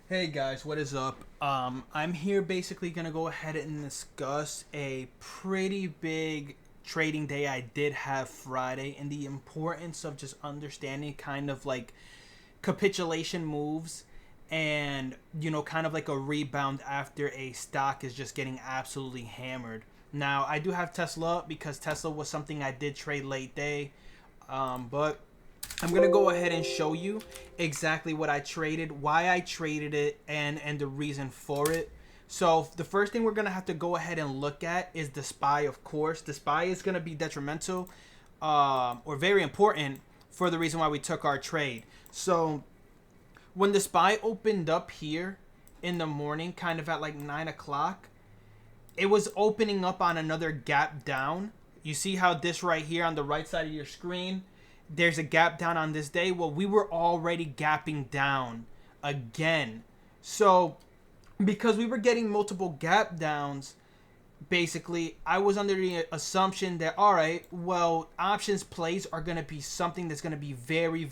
Hey guys, what is up? I'm here basically gonna go ahead and discuss a pretty big trading day I did have Friday and the importance of just understanding kind of like capitulation moves and kind of like a rebound after a stock is just getting absolutely hammered. Now I do have Tesla because Tesla was something I did trade late day, but I'm gonna go ahead and show you exactly what I traded, why I traded it, and the reason for it. So the first thing we're gonna have to go ahead and look at is the SPY. Of course, the SPY is gonna be detrimental, or very important for the reason why we took our trade. So when the SPY opened up here in the morning, kind of at like 9 o'clock, it was opening up on another gap down. You see how this right here on the right side of your screen, there's a gap down on this day. Well, we were already gapping down again. So because we were getting multiple gap downs, basically I was under the assumption that, all right, well, options plays are going to be something that's going to be very,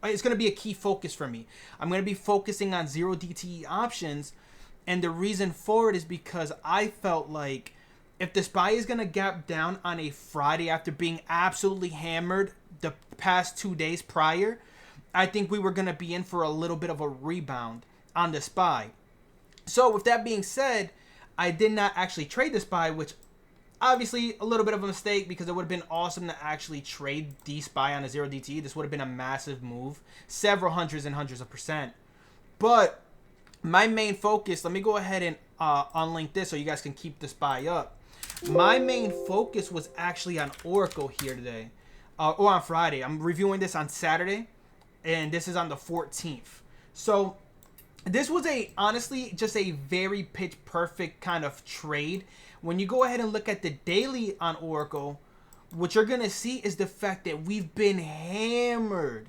it's going to be a key focus for me. I'm going to be focusing on 0 DTE options, and the reason for it is because I felt like if the SPY is going to gap down on a Friday after being absolutely hammered the past 2 days prior, I think we were going to be in for a little bit of a rebound on the SPY. So with that being said, I did not actually trade the SPY, which obviously a little bit of a mistake because it would have been awesome to actually trade the SPY on a 0 DTE. This would have been a massive move, several hundreds and hundreds of percent. But my main focus, let me go ahead and unlink this so you guys can keep the SPY up. My main focus was actually on Oracle here today, or on Friday. I'm reviewing this on Saturday, and this is on the 14th. So this was honestly just a very pitch perfect kind of trade. When you go ahead and look at the daily on Oracle, what you're gonna see is the fact that we've been hammered.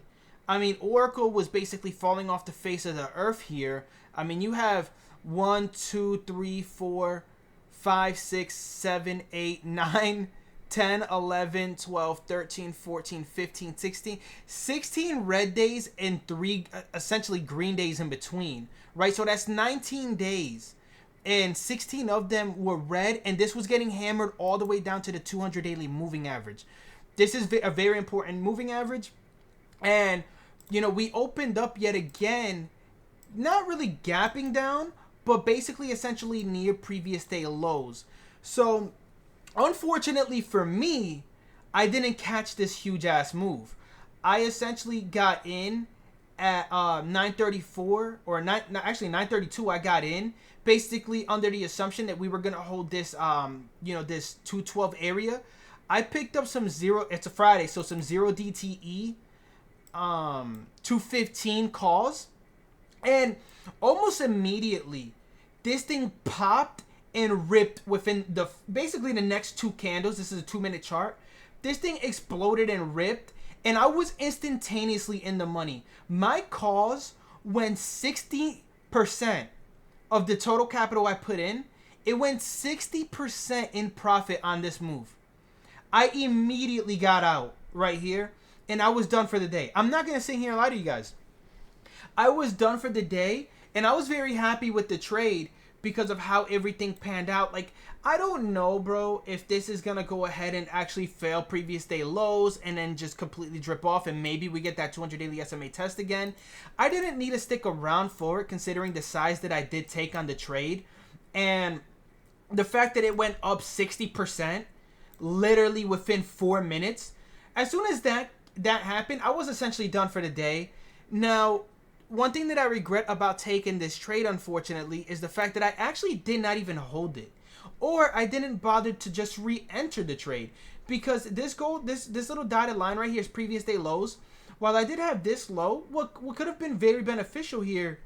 I mean, Oracle was basically falling off the face of the earth here. I mean, you have 1, 2, 3, 4, 5, 6, 7, 8, 9, 10, 11, 12, 13, 14, 15, 16. 16 red days and 3 essentially green days in between, right? So that's 19 days. And 16 of them were red, and this was getting hammered all the way down to the 200 daily moving average. This is a very important moving average. And, we opened up yet again, not really gapping down, but basically essentially near previous day lows. So unfortunately for me, I didn't catch this huge ass move. I essentially got in at 934 or actually 932. I got in basically under the assumption that we were gonna hold this this 212 area. I picked up some zero. It's a Friday, so some 0 DTE 215 calls, and almost immediately this thing popped and ripped within basically the next 2 candles. This is a 2-minute chart. This thing exploded and ripped, and I was instantaneously in the money. My calls went 60% of the total capital I put in. It went 60% in profit on this move. I immediately got out right here, and I was done for the day. I'm not gonna sit here and lie to you guys. I was done for the day, and I was very happy with the trade because of how everything panned out. Like, I don't know, bro, if this is gonna go ahead and actually fail previous day lows and then just completely drip off, and maybe we get that 200 daily SMA test again. I didn't need to stick around for it considering the size that I did take on the trade, and the fact that it went up 60% literally within 4 minutes. As soon as that happened, I was essentially done for the day. Now, one thing that I regret about taking this trade, unfortunately, is the fact that I actually did not even hold it, or I didn't bother to just re-enter the trade, because this little dotted line right here is previous day lows. While I did have this low, what could have been very beneficial here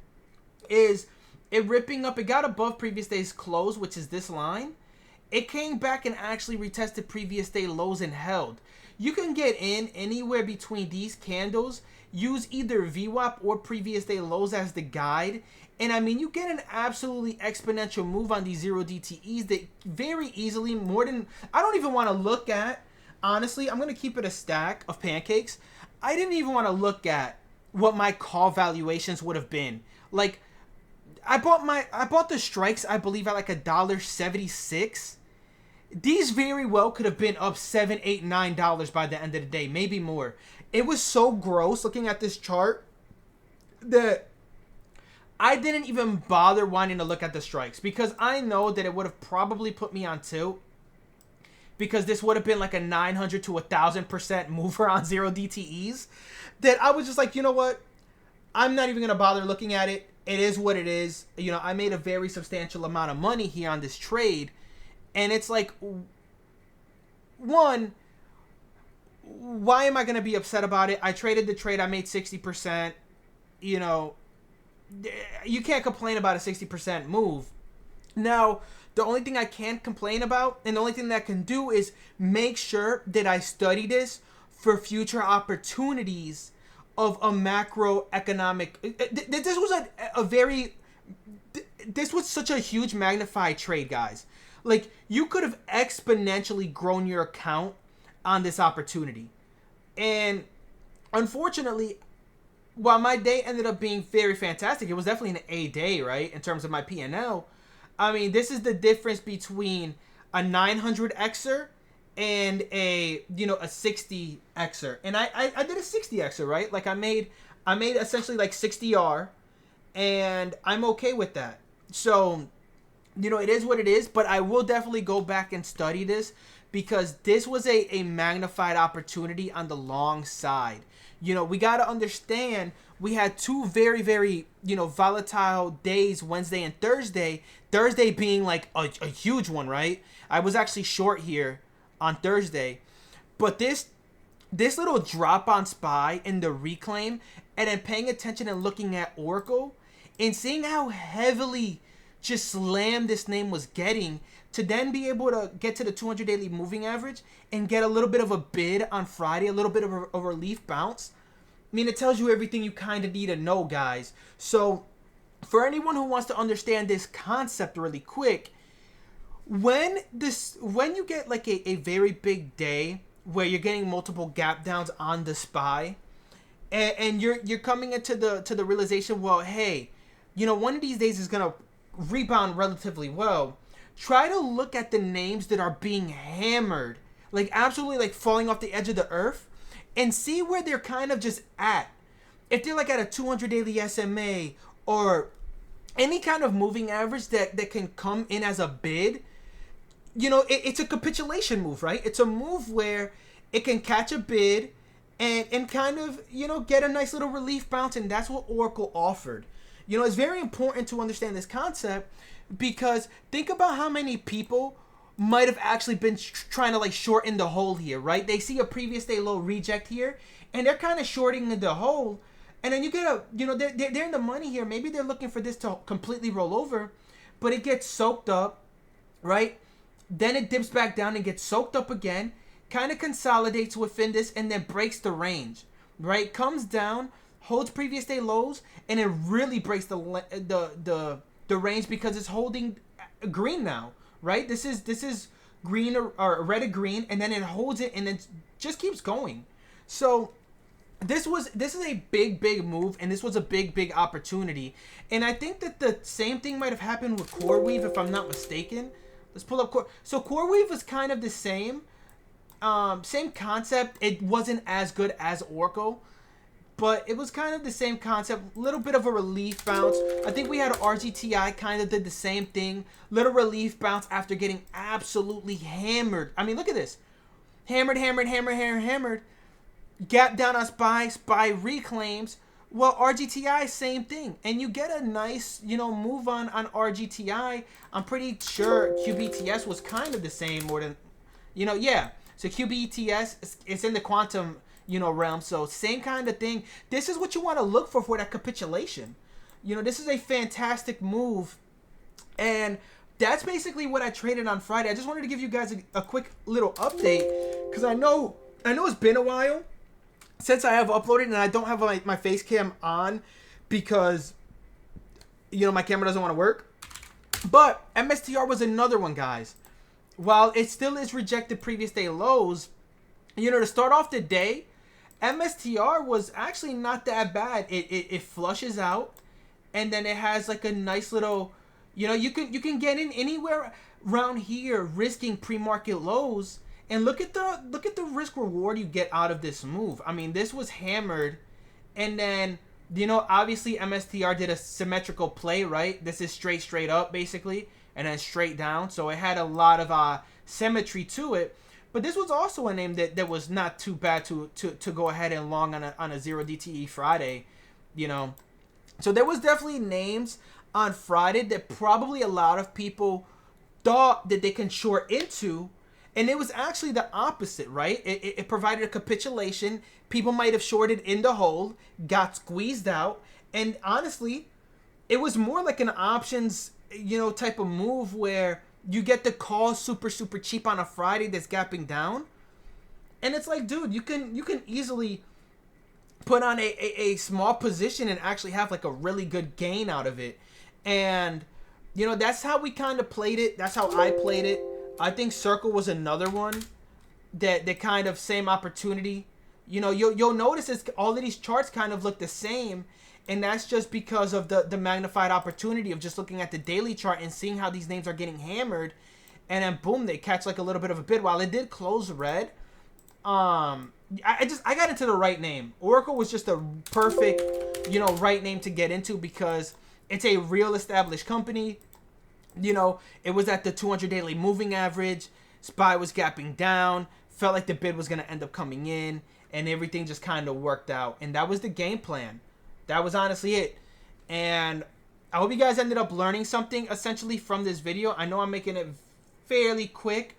is it ripping up. It got above previous day's close, which is this line. It came back and actually retested previous day lows and held. You can get in anywhere between these candles. Use either VWAP or previous day lows as the guide. And I mean, you get an absolutely exponential move on these 0 DTEs that very easily, more than, I don't even want to look at. Honestly, I'm going to keep it a stack of pancakes. I didn't even want to look at what my call valuations would have been. Like, I bought the strikes, I believe, at like $1.76. These very well could have been up $7, $8, $9 by the end of the day, maybe more. It was so gross looking at this chart that I didn't even bother wanting to look at the strikes, because I know that it would have probably put me on tilt, because this would have been like a 900 to 1,000% mover on 0 DTEs, that I was just like, you know what? I'm not even going to bother looking at it. It is what it is. You know, I made a very substantial amount of money here on this trade. And it's like, one, why am I going to be upset about it? I traded the trade. I made 60%. You know, you can't complain about a 60% move. Now, the only thing I can complain about, and the only thing that I can do, is make sure that I study this for future opportunities of a macroeconomic. This was this was such a huge magnified trade, guys. Like, you could have exponentially grown your account on this opportunity. And unfortunately, while my day ended up being very fantastic, it was definitely an A day, right, in terms of my P&L. I mean, this is the difference between a 900xer and a 60xer. And I did a 60xer, right? Like, I made essentially like 60R, and I'm okay with that. So, you know, it is what it is, but I will definitely go back and study this, because this was a magnified opportunity on the long side. You know, we got to understand, we had two very, very, volatile days, Wednesday and Thursday. Thursday being like a huge one, right? I was actually short here on Thursday. But this little drop on SPY in the reclaim, and then paying attention and looking at Oracle and seeing how heavily just slammed this name was getting, to then be able to get to the 200 daily moving average and get a little bit of a bid on Friday, a little bit of a relief bounce. I mean, it tells you everything you kind of need to know, guys. So for anyone who wants to understand this concept really quick, when you get like a very big day where you're getting multiple gap downs on the SPY, and you're coming into the realization, well, hey, one of these days is gonna rebound relatively well. Try to look at the names that are being hammered, like absolutely like falling off the edge of the earth, and see where they're kind of just at. If they're like at a 200 daily SMA or any kind of moving average that can come in as a bid, it's a capitulation move, right? It's a move where it can catch a bid and kind of, get a nice little relief bounce, and that's what Oracle offered. It's very important to understand this concept, because think about how many people might have actually been trying to like shorten the hole here, right? They see a previous day low reject here, and they're kind of shorting the hole, and then you get they're in the money here. Maybe they're looking for this to completely roll over, but it gets soaked up, right? Then it dips back down and gets soaked up again, kind of consolidates within this, and then breaks the range, right? Comes down, holds previous day lows, and it really breaks the range, because it's holding green now, right? This is green or red or green, and then it holds it, and it just keeps going. So this is a big move, and this was a big opportunity. And I think that the same thing might have happened with CoreWeave, if I'm not mistaken. Let's pull up Core. So CoreWeave was kind of the same concept. It wasn't as good as Oracle, but it was kind of the same concept. Little bit of a relief bounce. I think we had RGTI kind of did the same thing. Little relief bounce after getting absolutely hammered. I mean, look at this. Hammered. Gap down on SPY reclaims. Well, RGTI, same thing. And you get a nice, move on RGTI. I'm pretty sure QBTS was kind of the same, more than, yeah. So QBTS, it's in the quantum, realm. So same kind of thing. This is what you want to look for that capitulation. This is a fantastic move. And that's basically what I traded on Friday. I just wanted to give you guys a quick little update, because I know it's been a while since I have uploaded, and I don't have my face cam on because, my camera doesn't want to work. But MSTR was another one, guys. While it still is rejected previous day lows, to start off the day MSTR was actually not that bad. It flushes out, and then it has like a nice little, you can get in anywhere around here risking pre-market lows, and look at the risk reward you get out of this move. I mean, this was hammered, and then obviously MSTR did a symmetrical play, right? This is straight up basically, and then straight down, so it had a lot of symmetry to it. But this was also a name that was not too bad to go ahead and long on a 0 DTE Friday, So there was definitely names on Friday that probably a lot of people thought that they can short into, and it was actually the opposite, right? It provided a capitulation. People might have shorted in the hold, got squeezed out, and honestly, it was more like an options, type of move where you get the call super cheap on a Friday that's gapping down, and it's like, dude, you can easily put on a small position and actually have like a really good gain out of it. And that's how we kind of played it. That's how I played it. I think Circle was another one that kind of same opportunity. You'll notice all of these charts kind of look the same, and that's just because of the magnified opportunity of just looking at the daily chart and seeing how these names are getting hammered, and then boom, they catch like a little bit of a bid. While it did close red, I got into the right name. Oracle was just a perfect, right name to get into because it's a real established company. It was at the 200 daily moving average. SPY was gapping down. Felt like the bid was going to end up coming in, and everything just kind of worked out. And that was the game plan. That was honestly it. And I hope you guys ended up learning something essentially from this video. I know I'm making it fairly quick,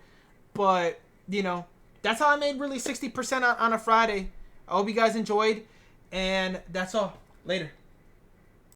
but that's how I made really 60% on a Friday. I hope you guys enjoyed, and that's all. Later.